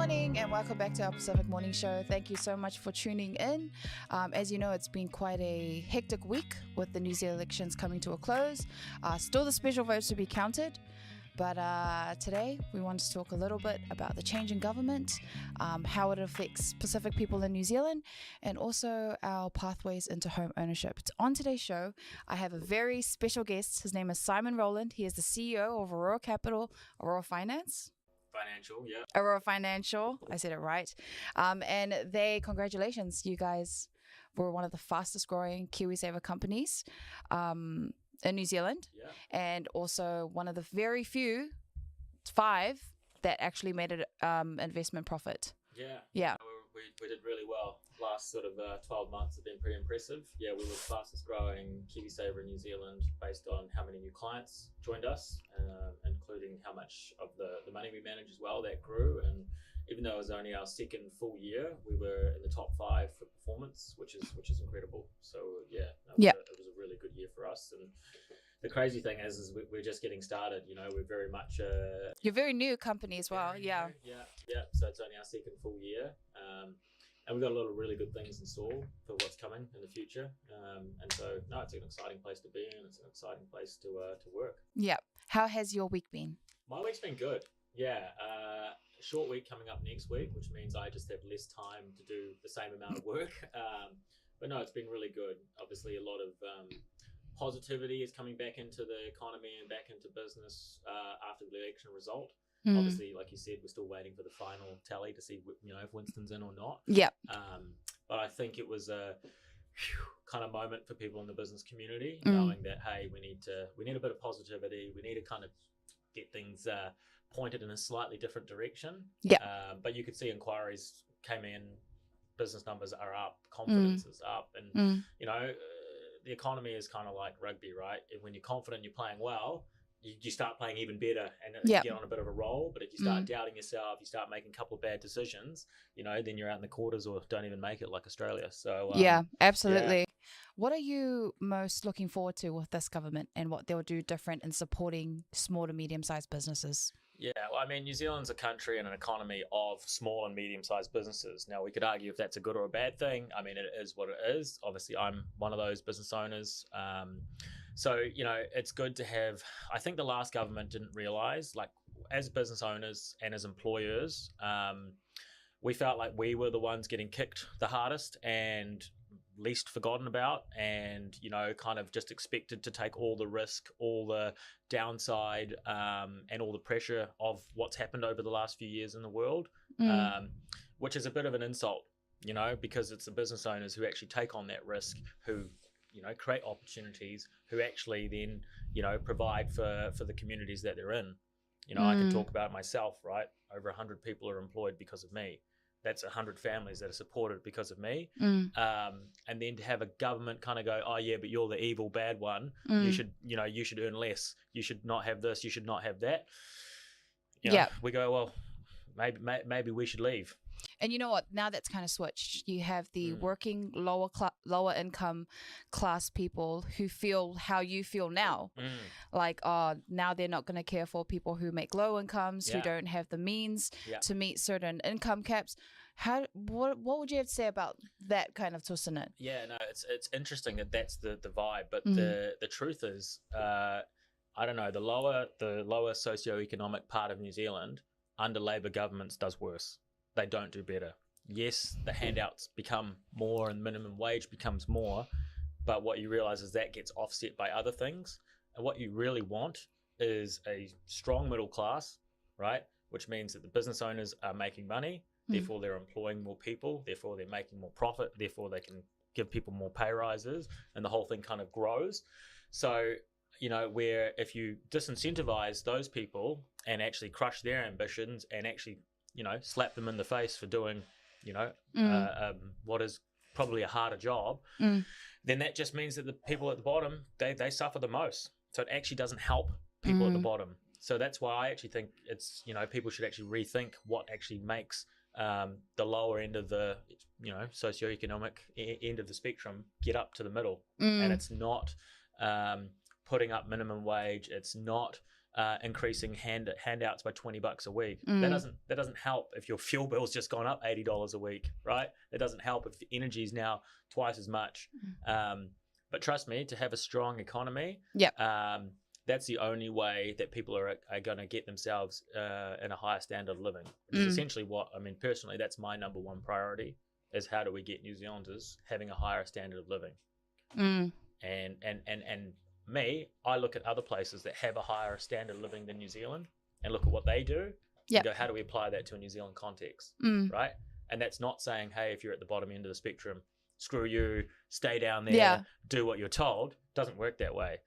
morning and welcome back to our Pacific Morning Show. Thank you so much for tuning in. As you know, it's been quite a hectic week with the New Zealand elections coming to a close. Still the special votes to be counted. But today we want to talk a little bit about the change in government, how it affects Pacific people in New Zealand, and also our pathways into home ownership. On today's show, I have a very special guest. His name is Simon Rolland. He is the CEO of Aurora Capital, Aurora Finance. Aurora Financial. I said it right. And congratulations, you guys were one of the fastest growing KiwiSaver companies in New Zealand, and also one of the very few 5 that actually made an investment profit. Yeah. We did really well. Last sort of 12 months have been pretty impressive. Yeah, we were the fastest growing KiwiSaver in New Zealand based on how many new clients joined us, including how much of the money we manage as well that grew. And even though it was only our second full year, we were in the top 5 for performance, which is incredible. So it was a really good year for us. And the crazy thing is we're just getting started. You know, we're very much you're a very new company as well. Yeah. So it's only our second full year, and we've got a lot of really good things in store for what's coming in the future. And so it's an exciting place to be in. It's an exciting place to work. Yeah. How has your week been? My week's been good. Yeah. Short week coming up next week, which means I just have less time to do the same amount of work. But no, it's been really good. Obviously, a lot of positivity is coming back into the economy and back into business after the election result. Obviously, like you said, we're still waiting for the final tally to see, if Winston's in or not. Yeah. But I think it was a kind of moment for people in the business community, knowing that, hey, we need a bit of positivity. We need to kind of get things pointed in a slightly different direction. Yeah. But you could see inquiries came in, business numbers are up, confidence is up, and the economy is kind of like rugby, right? When you're confident you're playing well, you start playing even better and you get on a bit of a roll. But if you start doubting yourself, you start making a couple of bad decisions, then you're out in the quarters or don't even make it, like Australia. So absolutely. Yeah. What are you most looking forward to with this government and what they'll do different in supporting small to medium-sized businesses? Yeah, well, I mean, New Zealand's a country and an economy of small and medium-sized businesses. Now, we could argue if that's a good or a bad thing. I mean, it is what it is. Obviously, I'm one of those business owners. So, it's good to have, I think the last government didn't realise, like, as business owners and as employers, we felt like we were the ones getting kicked the hardest and least forgotten about, and kind of just expected to take all the risk, all the downside, and all the pressure of what's happened over the last few years in the world, which is a bit of an insult, because it's the business owners who actually take on that risk, who create opportunities, who actually then provide for the communities that they're in. I can talk about myself, right? Over 100 people are employed because of me. That's 100 families that are supported because of me. And then to have a government kind of go, oh yeah, but you're the evil bad one. You should earn less. You should not have this. You should not have that. We go, well, maybe we should leave. And you know what? Now that's kind of switched. You have the working lower income class people who feel how you feel now. Like, now they're not going to care for people who make low incomes, who don't have the means to meet certain income caps. What would you have to say about that kind of tussana? Yeah, no, it's interesting that's the vibe, but the truth is, I don't know, the lower socioeconomic part of New Zealand under Labour governments does worse. They don't do better. Yes, the handouts become more and minimum wage becomes more, but what you realise is that gets offset by other things. And what you really want is a strong middle class, right? Which means that the business owners are making money, therefore they're employing more people, therefore they're making more profit, therefore they can give people more pay rises, and the whole thing kind of grows. So, where if you disincentivize those people and actually crush their ambitions and actually slap them in the face for doing, what is probably a harder job, then that just means that the people at the bottom, they suffer the most. So it actually doesn't help people at the bottom. So that's why I actually think it's, people should actually rethink what actually makes the lower end of the, socioeconomic end of the spectrum get up to the middle. And it's not putting up minimum wage. It's not increasing handouts by $20 a week. That doesn't help if your fuel bill's just gone up $80 a week, right? It doesn't help if the energy is now twice as much. But trust me, to have a strong economy, that's the only way that people are going to get themselves in a higher standard of living. Which is essentially what, I mean, personally, that's my number one priority, is how do we get New Zealanders having a higher standard of living. And me, I look at other places that have a higher standard of living than New Zealand and look at what they do and go, how do we apply that to a New Zealand context, right? And that's not saying, hey, if you're at the bottom end of the spectrum, screw you, stay down there, do what you're told. Doesn't work that way.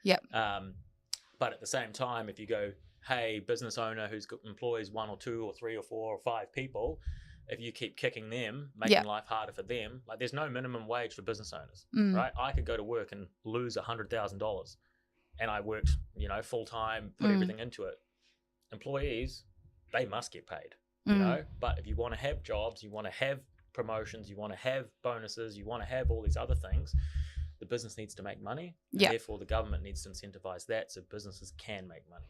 But at the same time, if you go, hey, business owner who's got employs 1 or 2 or 3 or 4 or 5 people, if you keep kicking them, making life harder for them, like there's no minimum wage for business owners, right? I could go to work and lose $100,000 and I worked, you know, full time, put everything into it. Employees, they must get paid, you know, but if you want to have jobs, you want to have promotions, you want to have bonuses, you want to have all these other things, the business needs to make money. Therefore, the government needs to incentivize that so businesses can make money.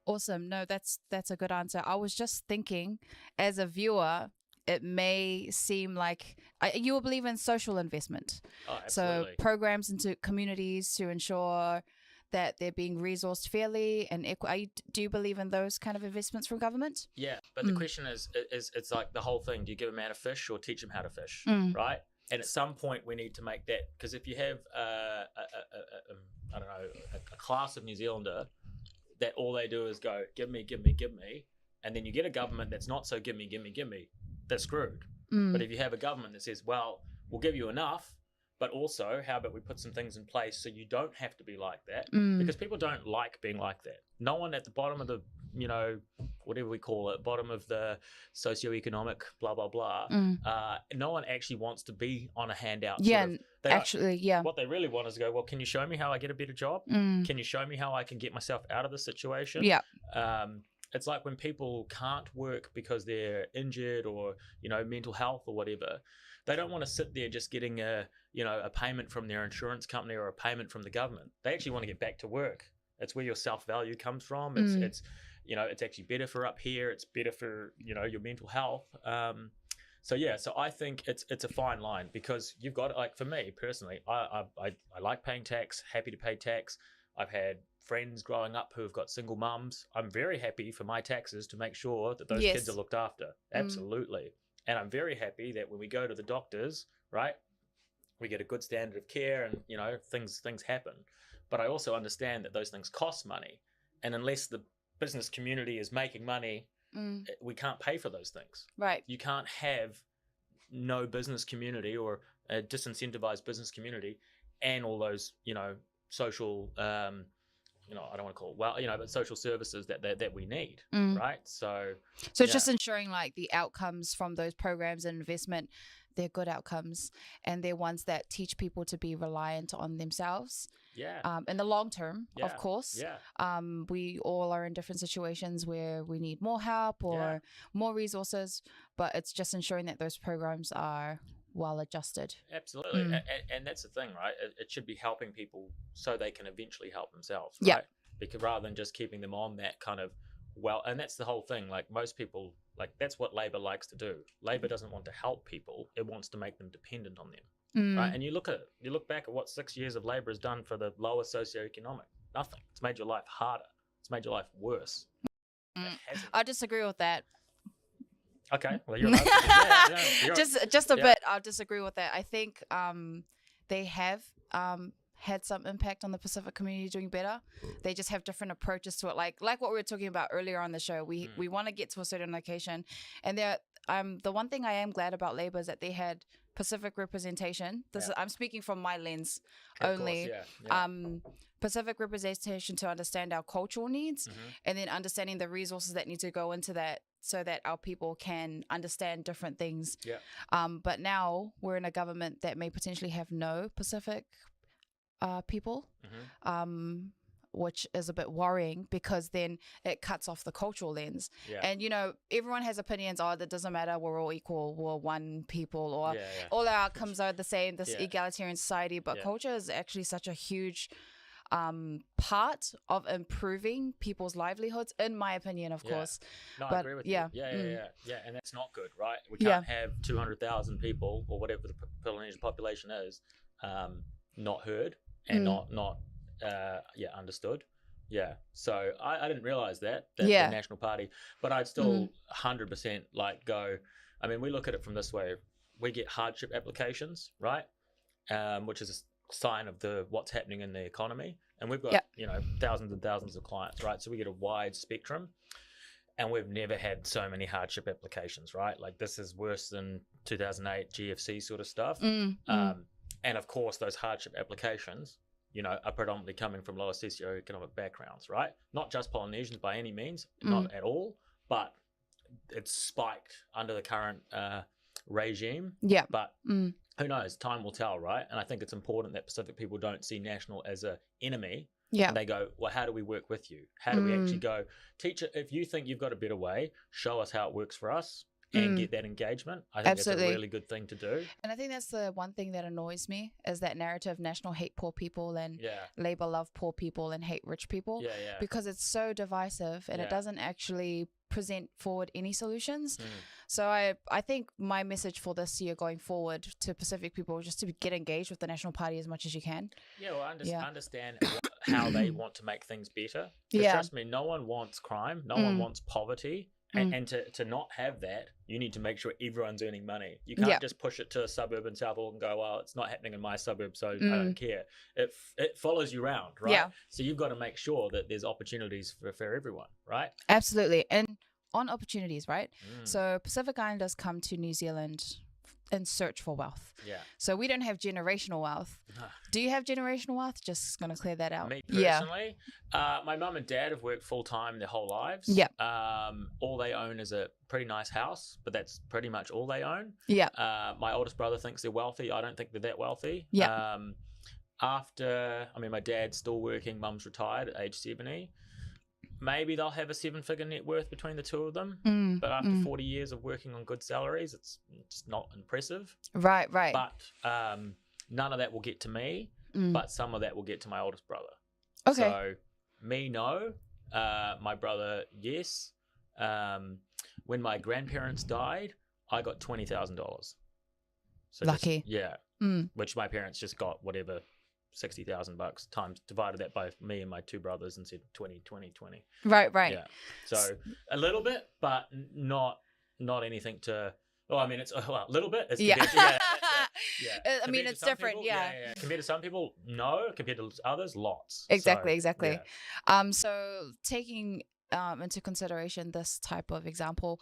Awesome. No, that's a good answer. I was just thinking, as a viewer, it may seem like you will believe in social investment. Oh, absolutely. So programs into communities to ensure that they're being resourced fairly and do you believe in those kind of investments from government? Yeah, but the question is it's like the whole thing. Do you give a man a fish or teach him how to fish, right? And at some point we need to make that, because if you have I don't know, a class of New Zealander that all they do is go, give me, and then you get a government that's not so give me, they're screwed. But if you have a government that says, well, we'll give you enough, but also how about we put some things in place so you don't have to be like that, because people don't like being like that. No one at the bottom of the, you know, whatever we call it, bottom of the socioeconomic blah blah blah, no one actually wants to be on a handout. What they really want is to go, well, can you show me how I get a better job? Can you show me how I can get myself out of this situation? It's like when people can't work because they're injured or, you know, mental health or whatever. They don't want to sit there just getting a payment from their insurance company or a payment from the government. They actually want to get back to work. It's where your self-value comes from. It's you know, it's actually better for up here. It's better for, you know, your mental health. So I think it's a fine line, because you've got, like, for me personally, I like paying tax, happy to pay tax. I've had friends growing up who have got single mums. I'm very happy for my taxes to make sure that those kids are looked after. Absolutely. And I'm very happy that when we go to the doctors, right, we get a good standard of care and, you know, things happen. But I also understand that those things cost money. And unless the business community is making money, we can't pay for those things. Right. You can't have no business community or a disincentivized business community and all those, you know, social, you know, I don't want to call it, well, you know, but social services that we need, right? So it's just ensuring, like, the outcomes from those programs and investment, they're good outcomes, and they're ones that teach people to be reliant on themselves. In the long term, of course. We all are in different situations where we need more help or more resources, but it's just ensuring that those programs are well adjusted. Absolutely. And that's the thing, right? It should be helping people so they can eventually help themselves, right? Because rather than just keeping them on that kind of, well, and that's the whole thing. Like, most people, like, that's what Labor likes to do. Labor doesn't want to help people. It wants to make them dependent on them, right? And you look back at what 6 years of Labor has done for the lower socioeconomic. Nothing. It's made your life harder. It's made your life worse. I disagree with that. Okay, well, you're just a bit. I'll disagree with that. I think they have had some impact on the Pacific community doing better. They just have different approaches to it, like what we were talking about earlier on the show. We want to get to a certain location, and the one thing I am glad about Labor is that they had Pacific representation. I'm speaking from my lens only. Pacific representation to understand our cultural needs, and then understanding the resources that need to go into that, so that our people can understand different things. But now we're in a government that may potentially have no Pacific people, which is a bit worrying, because then it cuts off the cultural lens. And, you know, everyone has opinions. Oh, that doesn't matter. We're all equal. We're one people, or all our outcomes are the same, this egalitarian society. But culture is actually such a huge part of improving people's livelihoods, in my opinion, of course. No, but I agree with yeah, you. Yeah, and that's not good, right? We can't have 200,000 people or whatever the Polynesian population is not heard and not understood. Yeah, so I didn't realize that the National Party, but I'd still 100% like go. I mean, we look at it from this way: we get hardship applications, right? Which is a sign of what's happening in the economy, and we've got thousands and thousands of clients, right? So we get a wide spectrum, and we've never had so many hardship applications, right? Like this is worse than 2008 GFC sort of stuff, and of course those hardship applications, are predominantly coming from lower socioeconomic backgrounds, right? Not just Polynesians by any means, not at all, but it's spiked under the current regime. Yeah. But who knows? Time will tell, right? And I think it's important that Pacific people don't see National as an enemy. Yeah. And they go, well, how do we work with you? How do we actually go, teacher, if you think you've got a better way, show us how it works for us. And get that engagement. I think that's a really good thing to do. And I think that's the one thing that annoys me is that narrative: National hate poor people and Labour love poor people and hate rich people. Because it's so divisive and it doesn't actually present forward any solutions. So I think my message for this year going forward to Pacific people is just to get engaged with the National Party as much as you can. Yeah, well, understand how they want to make things better. Because trust me, no one wants crime. No one wants poverty. And to not have that, you need to make sure everyone's earning money. You can't just push it to a suburb in South Auckland and go, well, it's not happening in my suburb, so I don't care. It follows you around, right? Yeah. So you've got to make sure that there's opportunities for everyone, right? Absolutely. And on opportunities, right? So Pacific Islanders come to New Zealand in search for wealth. Yeah. So we don't have generational wealth. Do you have generational wealth? Just going to clear that out. Me personally, my mum and dad have worked full time their whole lives. Yeah. All they own is a pretty nice house, but that's pretty much all they own. Yeah. My oldest brother thinks they're wealthy. I don't think they're that wealthy. Yeah. My dad's still working. Mum's retired at age 70. Maybe they'll have a 7-figure net worth between the two of them. But after 40 years of working on good salaries, it's just not impressive. Right. But none of that will get to me, but some of that will get to my oldest brother. Okay. So me, no. My brother, yes. When my grandparents died, I got $20,000. So lucky. Which my parents just got whatever. $60,000 times divided that by me and my two brothers and said 20. Right. Yeah. So a little bit, but not anything to. Oh, I mean, it's a little bit. It's I mean, it's different. People, compared to some people, no. Compared to others, lots. Exactly. So taking into consideration this type of example.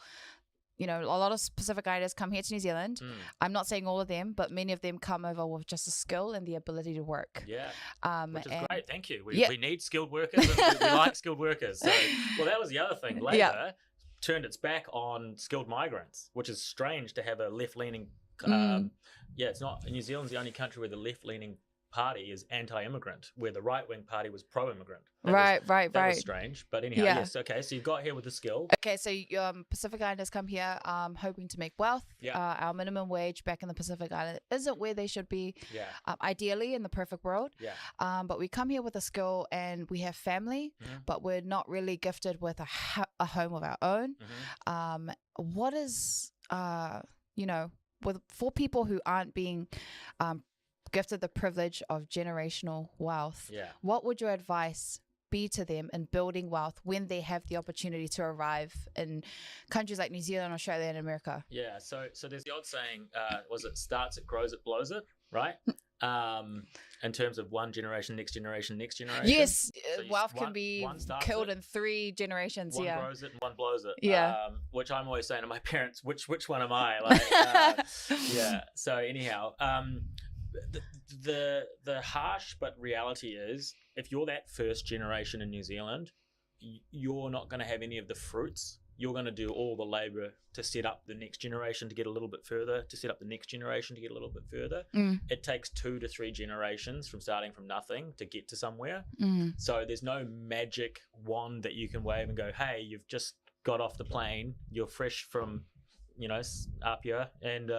A lot of Pacific Islanders come here to New Zealand. I'm not saying all of them, but many of them come over with just a skill and the ability to work. Yeah, which is great. Thank you. We need skilled workers. And we like skilled workers. So, well, that was the other thing. Labour turned its back on skilled migrants, which is strange to have a left-leaning. It's not. New Zealand's the only country where the left-leaning party is anti-immigrant, where the right-wing party was pro-immigrant. That was strange, but anyhow, yes. Okay, so you've got here with the skill. Okay, so Pacific Islanders come here hoping to make wealth. Our minimum wage back in the Pacific Island isn't where they should be. Ideally, in the perfect world. But we come here with a skill and we have family, but we're not really gifted with a home of our own. What is for people who aren't being gifted the privilege of generational wealth, what would your advice be to them in building wealth when they have the opportunity to arrive in countries like New Zealand, Australia, and America? Yeah, so there's the old saying, starts it, grows it, blows it, right? In terms of one generation, next generation. Yes, so wealth can be killed in 3 generations. One grows it and one blows it. Yeah. Which I'm always saying to my parents, which one am I? Like, So anyhow, the harsh but reality is, if you're that first generation in New Zealand, you're not going to have any of the fruits. You're going to do all the labor to set up the next generation to get a little bit further, to set up the next generation to get a little bit further. It takes 2 to 3 generations from starting from nothing to get to somewhere. So there's no magic wand that you can wave and go, hey, you've just got off the plane, you're fresh from up here, and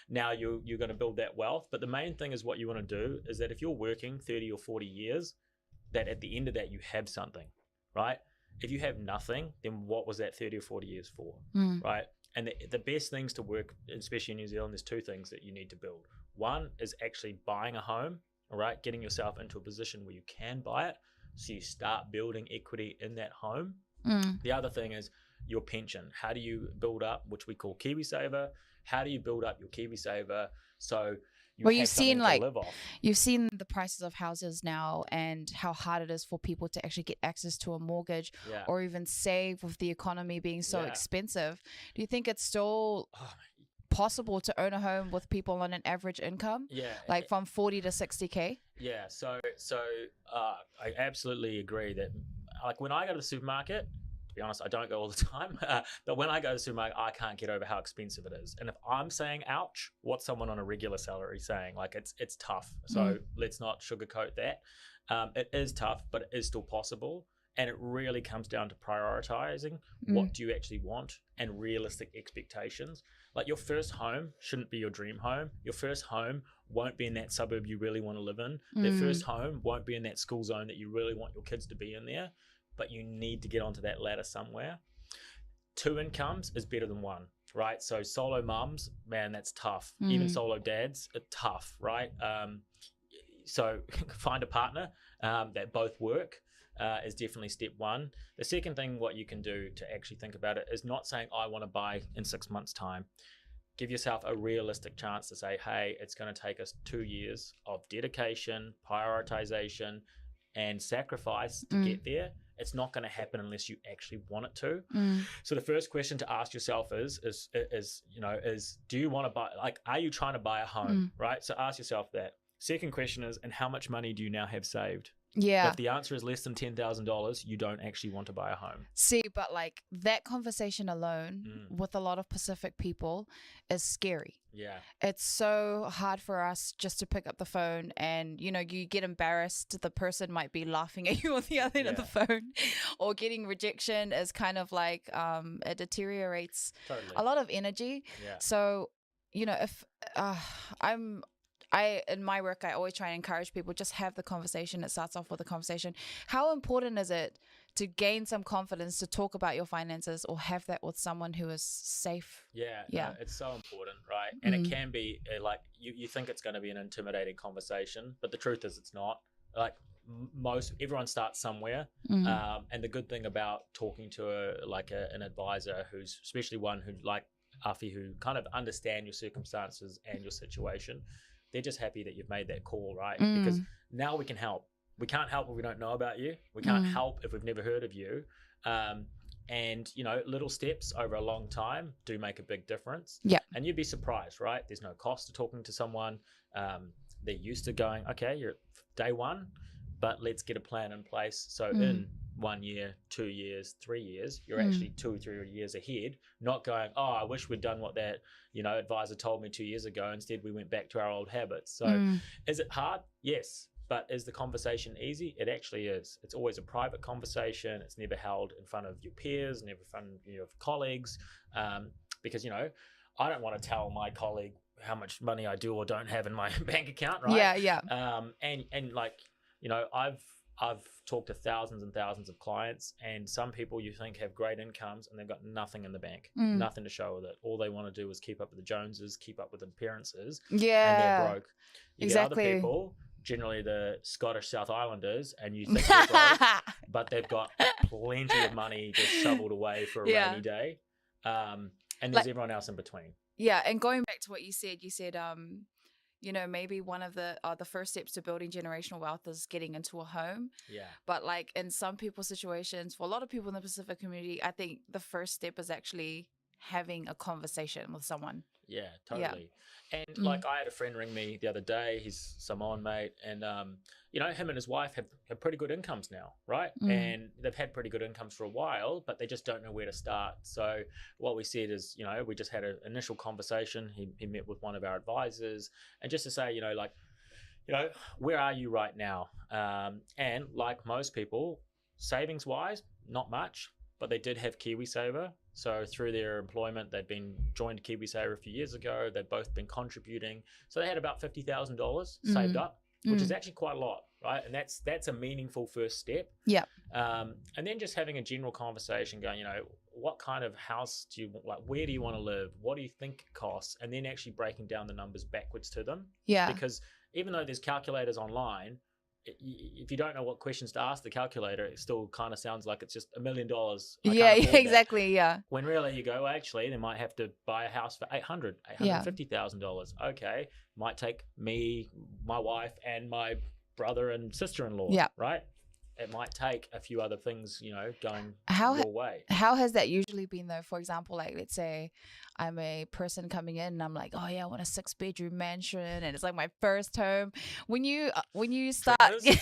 now you're going to build that wealth. But the main thing is, what you want to do is that if you're working 30 or 40 years, that at the end of that you have something, right? If you have nothing, then what was that 30 or 40 years for, right? And the best things to work, especially in New Zealand, there's two things that you need to build. One is actually buying a home, all right? Getting yourself into a position where you can buy it, so you start building equity in that home. The other thing is your pension. How do you build up, which we call KiwiSaver? How do you build up your KiwiSaver so you've seen like you've seen the prices of houses now and how hard it is for people to actually get access to a mortgage or even save with the economy being so expensive. Do you think it's still possible to own a home with people on an average income, like from 40 to 60K? So I absolutely agree that, like, when I go to the supermarket, to be honest, I don't go all the time, but when I go to the supermarket, I can't get over how expensive it is. And if I'm saying ouch, what's someone on a regular salary saying? Like, it's tough. So let's not sugarcoat that. It is tough, but it is still possible. And it really comes down to prioritizing what do you actually want and realistic expectations. Like, your first home shouldn't be your dream home. Your first home won't be in that suburb you really want to live in. Their first home won't be in that school zone that you really want your kids to be in there. But you need to get onto that ladder somewhere. 2 incomes is better than 1, right? So solo mums, man, that's tough. Even solo dads, it's tough, right? So find a partner that both work. Is definitely step 1. The second thing, what you can do to actually think about it, is not saying I want to buy in 6 months' time. Give yourself a realistic chance to say, hey, it's going to take us 2 years of dedication, prioritization, and sacrifice to get there. It's not going to happen unless you actually want it to. So the first question to ask yourself is do you want to buy? Like, are you trying to buy a home? Right. So ask yourself that. Second question is, and how much money do you now have saved? If the answer is less than $10,000, you don't actually want to buy a home. See, but like that conversation alone with a lot of Pacific people is scary. It's so hard for us just to pick up the phone and, you get embarrassed. The person might be laughing at you on the other end of the phone, or getting rejection is kind of like, it deteriorates a lot of energy. So, if in my work, I always try and encourage people, just have the conversation. It starts off with a conversation. How important is it to gain some confidence to talk about your finances, or have that with someone who is safe? No, it's so important, right? And it can be like, you think it's going to be an intimidating conversation, but the truth is it's not. Like, everyone starts somewhere. And the good thing about talking to an advisor, who's especially one who, like Afi, who kind of understand your circumstances and your situation, they're just happy that you've made that call, right? Because now we can help. We can't help if we don't know about you. We can't help if we've never heard of you. And, little steps over a long time do make a big difference. And you'd be surprised, right? There's no cost to talking to someone. They're used to going, okay, you're at day 1, but let's get a plan in place. So in 1 year, 2 years, 3 years, you're actually 2 or 3 years ahead, not going, oh, I wish we'd done what that, advisor told me 2 years ago. Instead, we went back to our old habits. So is it hard? Yes. But is the conversation easy? It actually is. It's always a private conversation. It's never held in front of your peers, never in front of your colleagues. Because, I don't want to tell my colleague how much money I do or don't have in my bank account, right? And like, I've talked to thousands and thousands of clients, and some people you think have great incomes and they've got nothing in the bank, nothing to show with it. All they want to do is keep up with the Joneses, keep up with appearances, and they're broke. You get other people, generally the Scottish South Islanders, and you think they're broke, but they've got plenty of money just shoveled away for a rainy day. And there's everyone else in between. And going back to what you said, maybe one of the first steps to building generational wealth is getting into a home. But like in some people's situations, for a lot of people in the Pacific community, I think the first step is actually having a conversation with someone. Totally. And like, I had a friend ring me the other day. He's Samoan, mate, and him and his wife have pretty good incomes now, right? And they've had pretty good incomes for a while, but they just don't know where to start. So what we said is, we just had an initial conversation. He met with one of our advisors, and just to say, where are you right now? And like most people, savings wise, not much, but they did have KiwiSaver. So through their employment, they'd been joined KiwiSaver a few years ago. They'd both been contributing. So they had about $50,000 saved up, which is actually quite a lot. right? And that's a meaningful first step. Yeah. And then just having a general conversation going, what kind of house do you like? Where do you want to live? What do you think it costs? And then actually breaking down the numbers backwards to them. Yeah. Because even though there's calculators online, if you don't know what questions to ask the calculator, it still kind of sounds like it's just $1 million. Yeah, exactly. Yeah. When really you go, well, actually, they might have to buy a house for $850,000. Okay. Might take me, my wife, and my brother and sister-in-law. Yeah. Right. It might take a few other things, going your way. How has that usually been though? For example, like let's say I'm a person coming in and I'm like, oh yeah, I want a 6-bedroom mansion and it's like my first home. When you start, yeah.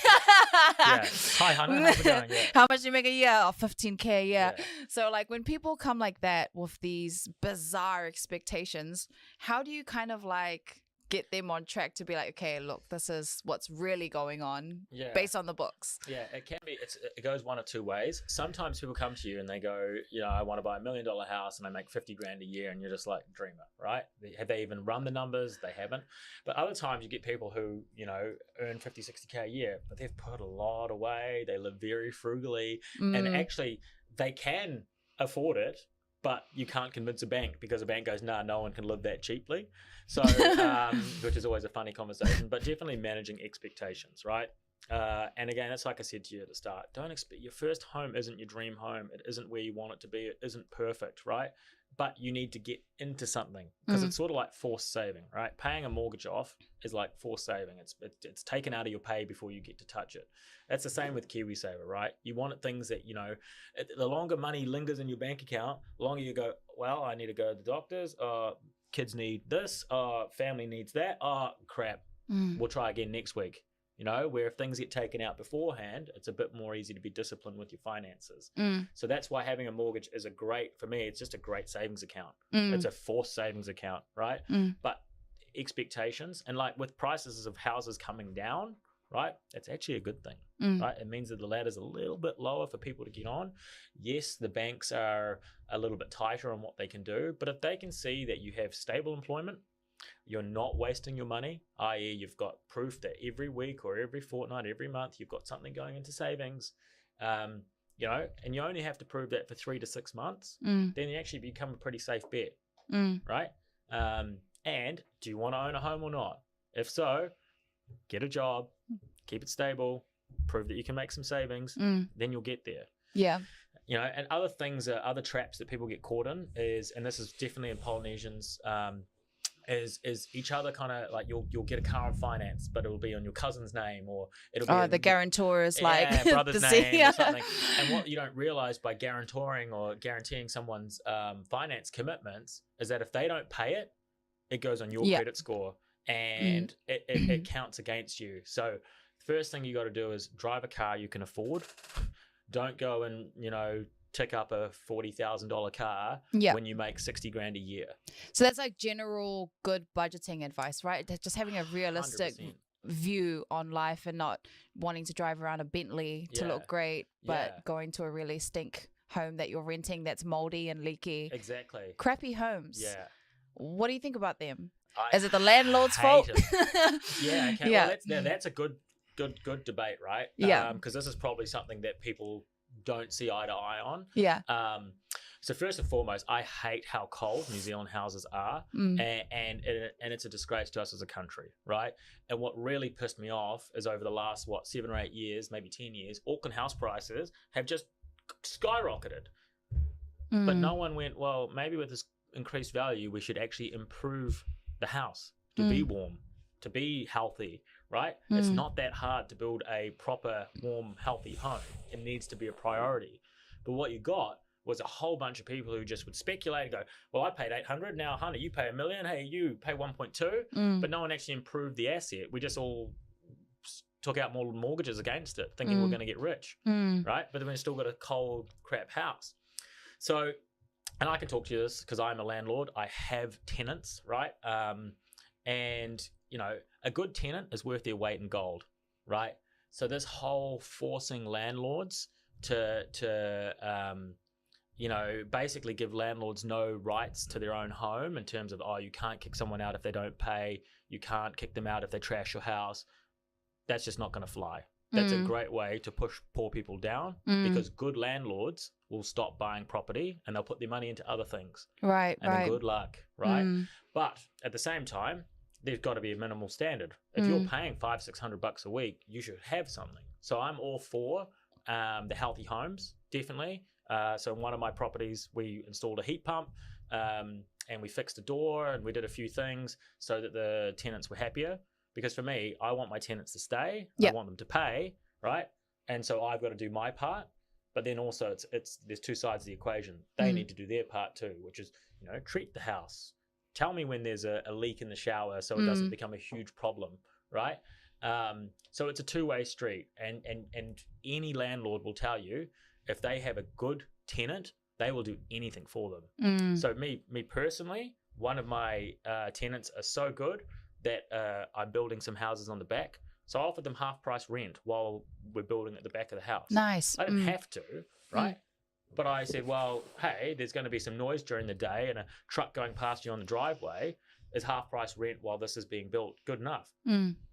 Hi, Hana. How's it going? Yeah. How much do you make a year? Oh, 15K. Yeah. So like when people come like that with these bizarre expectations, how do you kind of like get them on track to be like, okay, look, this is what's really going on based on the books? Yeah, it can be. It goes one or two ways. Sometimes people come to you and they go, I want to buy $1 million house and I make 50 grand a year, and you're just like, dreamer, right? Have they even run the numbers? They haven't. But other times you get people who, earn 50, 60K a year, but they've put a lot away. They live very frugally, and actually they can afford it, but you can't convince a bank because a bank goes, nah, no one can live that cheaply. So, which is always a funny conversation, but definitely managing expectations, right? And again, that's like I said to you at the start. Don't expect your first home isn't your dream home. It isn't where you want it to be. It isn't perfect, right? But you need to get into something because it's sort of like forced saving, right? Paying a mortgage off is like forced saving. It's taken out of your pay before you get to touch it. That's the same with KiwiSaver, right? You want things that, the longer money lingers in your bank account, the longer you go, well, I need to go to the doctors, kids need this, family needs that, crap, we'll try again next week. Where if things get taken out beforehand, it's a bit more easy to be disciplined with your finances. So that's why having a mortgage is for me, it's just a great savings account. It's a forced savings account, right? But expectations, and like with prices of houses coming down, right? That's actually a good thing, right? It means that the ladder's a little bit lower for people to get on. Yes, the banks are a little bit tighter on what they can do, but if they can see that you have stable employment, you're not wasting your money, i.e. you've got proof that every week or every fortnight, every month, you've got something going into savings, and you only have to prove that for 3 to 6 months, then you actually become a pretty safe bet, right? And do you want to own a home or not? If so, get a job, keep it stable, prove that you can make some savings, then you'll get there. Yeah. And other things, other traps that people get caught in is, and this is definitely in Polynesians, is each other kind of like you'll get a car on finance, but it'll be on your cousin's name, or it'll be the guarantor is like brother's name or something. And what you don't realize by guarantoring or guaranteeing someone's finance commitments is that if they don't pay it, it goes on your credit score, and it counts against you. So the first thing you got to do is drive a car you can afford. Don't go and tick up a $40,000 car when you make 60 grand a year. So that's like general good budgeting advice, right? Just having a realistic 100%. View on life and not wanting to drive around a Bentley to look great, but going to a really stink home that you're renting that's moldy and leaky. Exactly. Crappy homes. Yeah. What do you think about them? Is it the landlord's fault? Yeah. Okay. Yeah. Well, that's a good debate, right? Yeah. Because this is probably something that people don't see eye to eye on. Yeah. So first and foremost, I hate how cold New Zealand houses are, and it's a disgrace to us as a country, right? And what really pissed me off is over the last 7 or 8 years, maybe 10 years, Auckland house prices have just skyrocketed. But no one went, well, maybe with this increased value, we should actually improve the house to be warm, to be healthy, right? It's not that hard to build a proper, warm, healthy home. It needs to be a priority. But what you got was a whole bunch of people who just would speculate and go, well, I paid 800, now Hana, you pay $1 million, hey, you pay 1.2, but no one actually improved the asset. We just all took out more mortgages against it, thinking we're going to get rich, right? But then we still got a cold, crap house. So, and I can talk to you this because I'm a landlord. I have tenants, right? And a good tenant is worth their weight in gold, right? So this whole forcing landlords to basically give landlords no rights to their own home in terms of, you can't kick someone out if they don't pay, you can't kick them out if they trash your house. that's just not going to fly. That's a great way to push poor people down because good landlords will stop buying property and they'll put their money into other things. Right, and then good luck, right? But at the same time, there's got to be a minimal standard. If you're paying $500-600 a week, you should have something. So I'm all for the healthy homes, definitely. So in one of my properties, we installed a heat pump and we fixed a door and we did a few things so that the tenants were happier. Because for me, I want my tenants to stay. I want them to pay, right? And so I've got to do my part. But then also, it's there's two sides of the equation. They need to do their part too, which is, treat the house. Tell me when there's a leak in the shower so it doesn't become a huge problem, right? So it's a two-way street. And any landlord will tell you, if they have a good tenant, they will do anything for them. So me personally, one of my tenants are so good that I'm building some houses on the back. So I offered them half-price rent while we're building at the back of the house. Nice. I didn't have to, right? But I said, well, hey, there's going to be some noise during the day and a truck going past you on the driveway. Is half-price rent while this is being built good enough?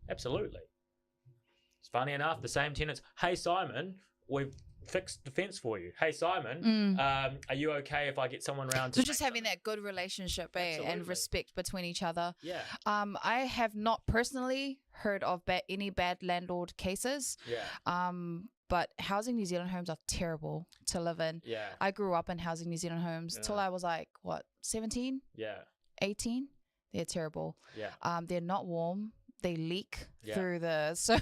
Absolutely. It's funny enough, the same tenants, hey, Simon, we've fixed the fence for you. Hey, Simon, are you okay if I get someone around? So just having that good relationship and respect between each other. Yeah. I have not personally heard of any bad landlord cases. Yeah. But Housing New Zealand homes are terrible to live in. Yeah. I grew up in Housing New Zealand homes till I was like, 17? Yeah. 18? They're terrible. Yeah. They're not warm. They leak through so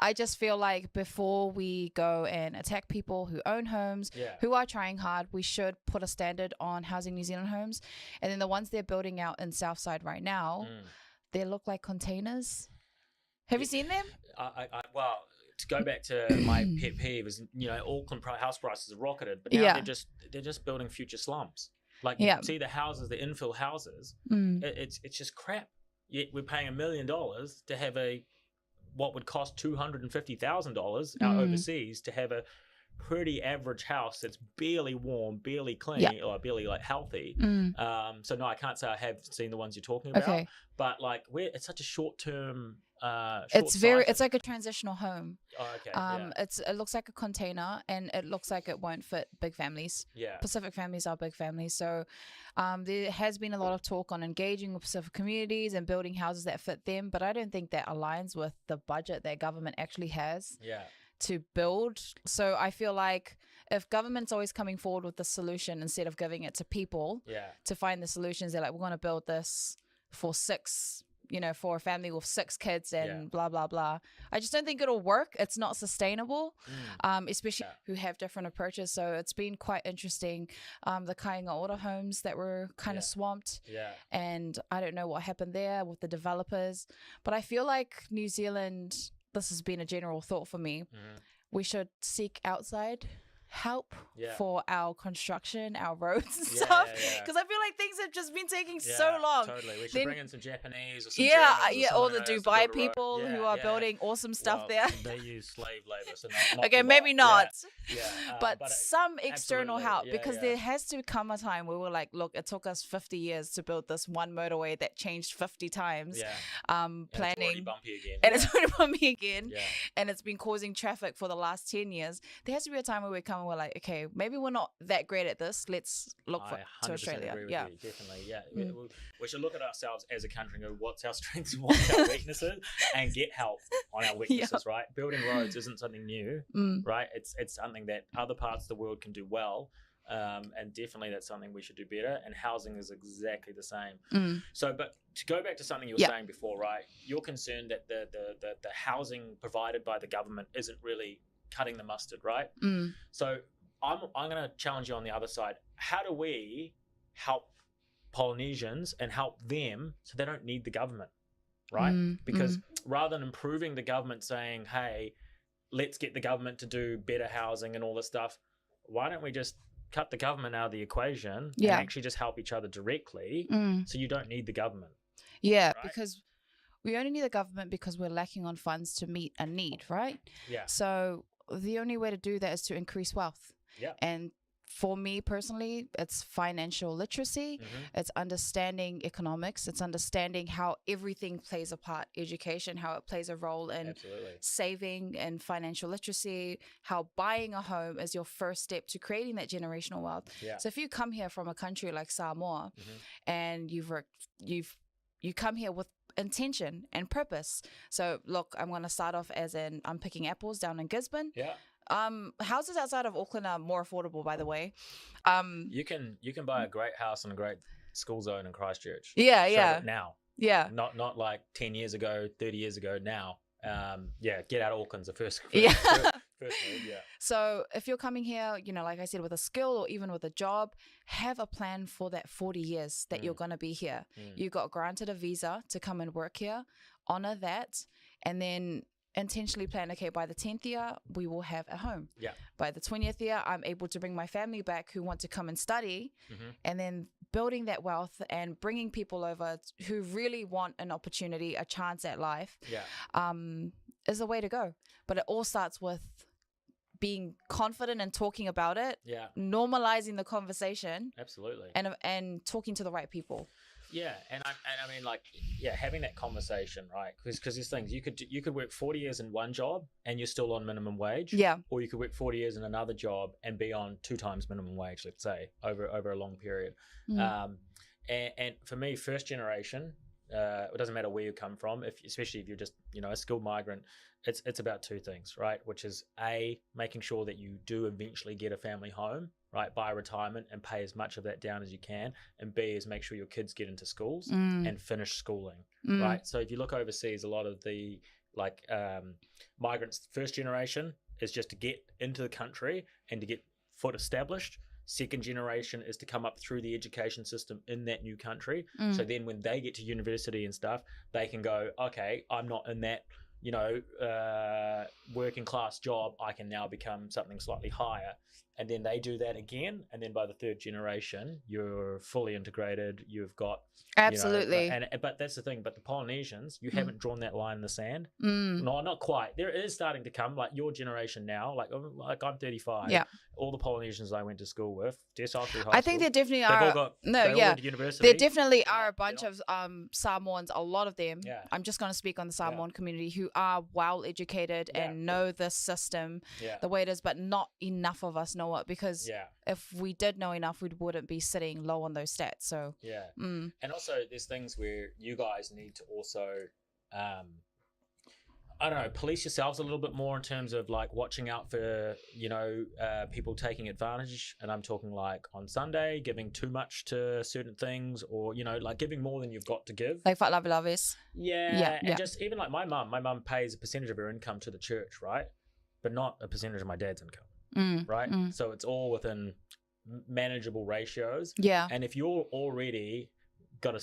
I just feel like before we go and attack people who own homes, who are trying hard, we should put a standard on Housing New Zealand homes. And then the ones they're building out in Southside right now, they look like containers. Have you seen them? Well, to go back to my pet peeve is, Auckland house prices have rocketed, but now they're just building future slums. Like you see the houses, the infill houses, it's just crap. Yet we're paying $1 million to have what would cost $250,000 out overseas to have a pretty average house that's barely warm, barely clean, or barely healthy. So no, I can't say I have seen the ones you're talking about, but it's such a short-term. It's like a transitional home. Oh, okay. It looks like a container, and it looks like it won't fit big families. Yeah. Pacific families are big families, so there has been a lot of talk on engaging with Pacific communities and building houses that fit them, but I don't think that aligns with the budget that government actually has to build. So I feel like if government's always coming forward with the solution instead of giving it to people to find the solutions, they're like, we're going to build this for for a family with 6 kids and blah, blah, blah. I just don't think it'll work. It's not sustainable, especially who have different approaches. So it's been quite interesting. The Kainga homes that were kind of swamped. Yeah. And I don't know what happened there with the developers. But I feel like New Zealand, this has been a general thought for me, we should seek outside help for our construction, our roads and stuff, because I feel like things have just been taking so long. Totally, we should bring in some Japanese or some Germans or all the Dubai people who are building awesome stuff there. They use slave labor, so not okay, maybe not. But some external help, because there has to come a time where we're like, look, it took us 50 years to build this one motorway that changed 50 times. Planning, and it's already bumpy again, and it's been causing traffic for the last 10 years. There has to be a time where we come and we're like, okay, maybe we're not that great at this. Let's look to Australia. Agree with you, definitely. We should look at ourselves as a country and go, what's our strengths and what's our weaknesses, and get help on our weaknesses. Right? Building roads isn't something new, right? It's something that other parts of the world can do well, and definitely that's something we should do better. And housing is exactly the same. So, but to go back to something you were saying before, right? You're concerned that the housing provided by the government isn't really cutting the mustard, right? So I'm going to challenge you on the other side. How do we help Polynesians and help them so they don't need the government, right? Because rather than improving the government, saying, hey, let's get the government to do better housing and all this stuff, why don't we just cut the government out of the equation and actually just help each other directly, so you don't need the government? Right? Because we only need the government because we're lacking on funds to meet a need, right? So the only way to do that is to increase wealth. And for me personally, it's financial literacy. It's understanding economics. It's understanding how everything plays a part. Education, how it plays a role in saving and financial literacy, how buying a home is your first step to creating that generational wealth. So if you come here from a country like Samoa and you come here with intention and purpose. So look, I'm going to start off as I'm picking apples down in Gisborne. Houses outside of Auckland are more affordable, by the way. You can buy a great house in a great school zone in Christchurch. Now. Not like 10 years ago, 30 years ago. Now. Get out of Auckland's the first move. So if you're coming here, like I said, with a skill or even with a job, have a plan for that 40 years that you're going to be here. You got granted a visa to come and work here, honor that, and then intentionally plan, okay, by the 10th year, we will have a home. By the 20th year, I'm able to bring my family back who want to come and study, and then building that wealth and bringing people over who really want an opportunity, a chance at life, is the way to go. But it all starts with being confident and talking about it, normalizing the conversation, and talking to the right people. And I mean, like, having that conversation, right? Because there's things you could work 40 years in one job and you're still on minimum wage, or you could work 40 years in another job and be on 2 times minimum wage, let's say, over a long period. And for me, first generation, it doesn't matter where you come from, especially if you're just a skilled migrant, it's about 2 things, right? Which is A, making sure that you do eventually get a family home, right, by retirement, and pay as much of that down as you can, and B is make sure your kids get into schools and finish schooling, right? So if you look overseas, a lot of the migrants first generation is just to get into the country and to get foot established. Second generation is to come up through the education system in that new country. So then when they get to university and stuff, they can go, okay, I'm not in that working class job, I can now become something slightly higher. And then they do that again, and then by the 3rd generation, you're fully integrated. You've got absolutely. But that's the thing. But the Polynesians, you haven't drawn that line in the sand. No, not quite. There is starting to come, like your generation now. Like I'm 35. All the Polynesians I went to school with, I think there definitely are. They went to university. There definitely are a bunch of Samoans. A lot of them. I'm just going to speak on the Samoan community who are well educated and know the system the way it is, but not enough of us know it, because if we did know enough, we wouldn't be sitting low on those stats. So and also there's things where you guys need to also I don't know, police yourselves a little bit more in terms of like watching out for people taking advantage. And I'm talking like on Sunday giving too much to certain things, or like giving more than you've got to give, like fat lavis. And just even like my mum pays a percentage of her income to the church, right? But not a percentage of my dad's income, right? So it's all within manageable ratios. And if you're already got a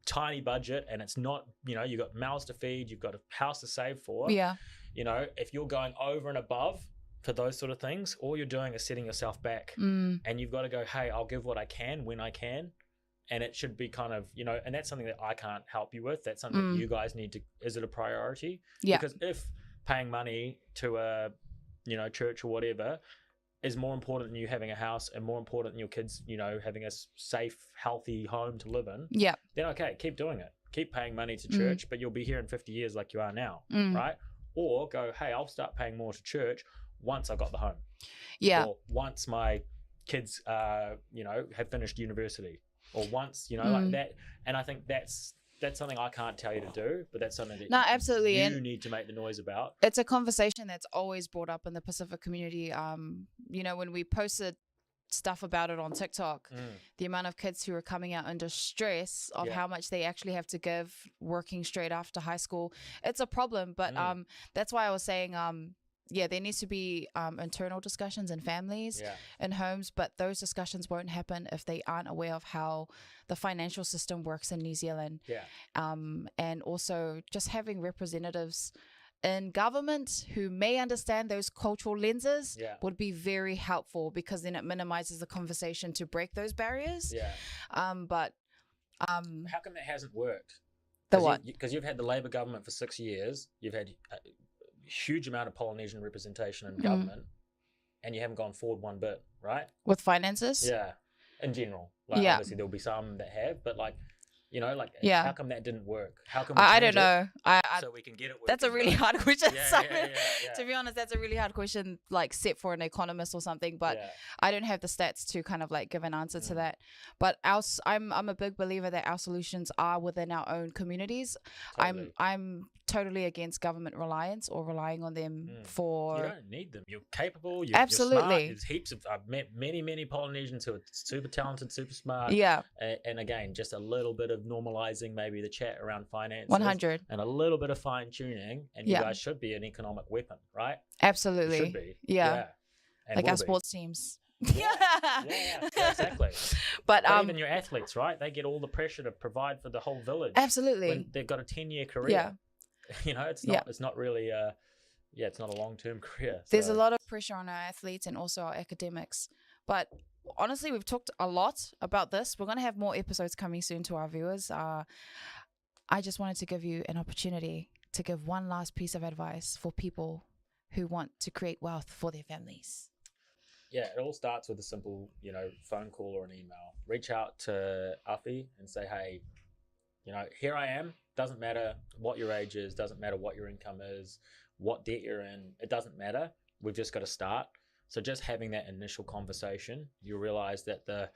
tiny budget and it's not, you've got mouths to feed, you've got a house to save for, if you're going over and above for those sort of things, all you're doing is setting yourself back. And you've got to go, hey, I'll give what I can when I can. And it should be kind of, and that's something that I can't help you with. That's something that you guys need to, is it a priority? Because if paying money to a, church or whatever is more important than you having a house and more important than your kids, having a safe, healthy home to live in, then okay, keep doing it. Keep paying money to church, but you'll be here in 50 years like you are now, right? Or go, hey, I'll start paying more to church once I've got the home. Or once my kids, have finished university, or once, like that. And I think that's something I can't tell you to do, but that's something that absolutely. You need to make the noise about. It's a conversation that's always brought up in the Pacific community. When we posted stuff about it on TikTok, the amount of kids who are coming out under stress of how much they actually have to give working straight after high school, it's a problem. But that's why I was saying there needs to be internal discussions in families and homes, but those discussions won't happen if they aren't aware of how the financial system works in New Zealand. And also just having representatives in government who may understand those cultural lenses would be very helpful, because then it minimizes the conversation to break those barriers. How come that hasn't worked? Because you've had the Labour government for 6 years. You've had a huge amount of Polynesian representation in government. and you haven't gone forward one bit, right? With finances? Yeah, in general. Like, Yeah. obviously there'll be some that have, but like, you know, like, Yeah. how come that didn't work? How come we I change don't know. so we can get it working? That's a really right? hard question, Yeah, Simon. yeah. To be honest, that's a really hard question, like set for an economist or something. But Yeah. I don't have the stats to kind of like give an answer to that. But I'm a big believer that our solutions are within our own communities. Totally. I'm totally against government reliance or relying on them for. You don't need them. You're capable. You're Absolutely. You're smart. There's heaps of. I've met many Polynesians who are super talented, super smart. Yeah. And again, just a little bit of normalizing maybe the chat around finances. 100. And a little bit of fine tuning, and you guys should be an economic weapon, right? Absolutely. You should be. Yeah. And like will our be. sports teams. Yeah, exactly. But even your athletes, right? They get all the pressure to provide for the whole village. Absolutely. When they've got a 10-year career. Yeah. You know, it's not really it's not a long-term career. There's a lot of pressure on our athletes and also our academics. But honestly, we've talked a lot about this. We're going to have more episodes coming soon to our viewers. I just wanted to give you an opportunity to give one last piece of advice for people who want to create wealth for their families. Yeah, it all starts with a simple, phone call or an email. Reach out to Afi and say, hey, here I am. Doesn't matter what your age is, doesn't matter what your income is, what debt you're in. It doesn't matter. We've just got to start. So just having that initial conversation, you realize that the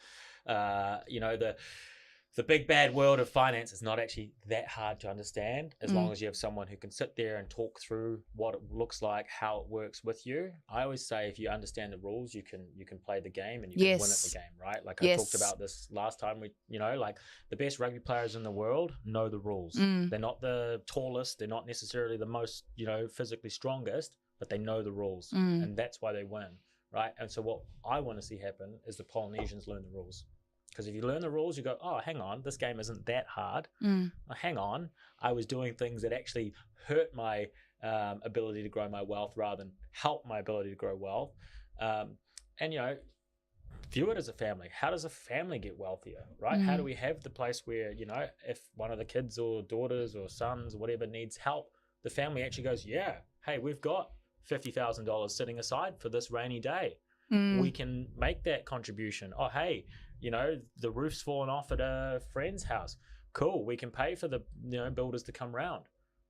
big bad world of finance is not actually that hard to understand as long as you have someone who can sit there and talk through what it looks like, how it works with you. I always say if you understand the rules, you can play the game and you can win at the game, right? Like I talked about this last time. Like the best rugby players in the world know the rules. They're not the tallest, they're not necessarily the most, physically strongest, but they know the rules and that's why they win, right? And so what I want to see happen is the Polynesians learn the rules. Because if you learn the rules, you go, oh, hang on, this game isn't that hard. Oh, hang on, I was doing things that actually hurt my ability to grow my wealth rather than help my ability to grow wealth. And view it as a family. How does a family get wealthier, right? How do we have the place where, if one of the kids or daughters or sons or whatever needs help, the family actually goes, yeah, hey, we've got $50,000 sitting aside for this rainy day. We can make that contribution. Oh, hey, the roof's fallen off at a friend's house. Cool. We can pay for the builders to come round,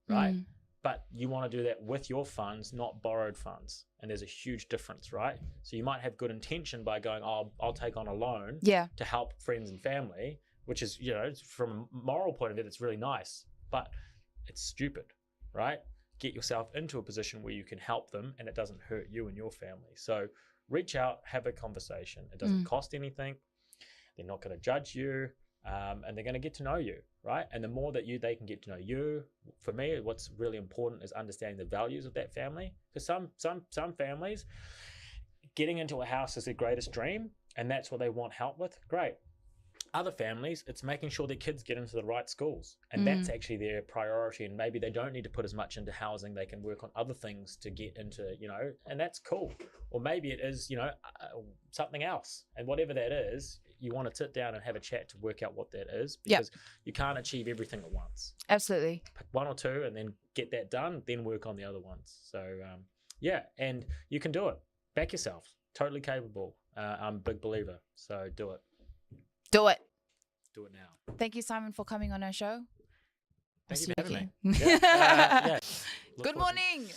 right? But you want to do that with your funds, not borrowed funds. And there's a huge difference, right? So you might have good intention by going, oh, I'll take on a loan to help friends and family, which is, from a moral point of view, it's really nice, but it's stupid, right? Get yourself into a position where you can help them and it doesn't hurt you and your family. So reach out, have a conversation. It doesn't cost anything. They're not going to judge you, and they're going to get to know you, right? And the more that they can get to know you, for me, what's really important is understanding the values of that family. Because some families, getting into a house is their greatest dream, and that's what they want help with. Great. Other families, it's making sure their kids get into the right schools, and that's actually their priority. And maybe they don't need to put as much into housing; they can work on other things to get into, and that's cool. Or maybe it is, something else, and whatever that is, you want to sit down and have a chat to work out what that is, because you can't achieve everything at once. Absolutely. Pick one or two, and then get that done. Then work on the other ones. So and you can do it. Back yourself. Totally capable. I'm a big believer. So do it. Do it. Do it now. Thank you, Simon, for coming on our show. Thank you for having me. Yeah. Good morning.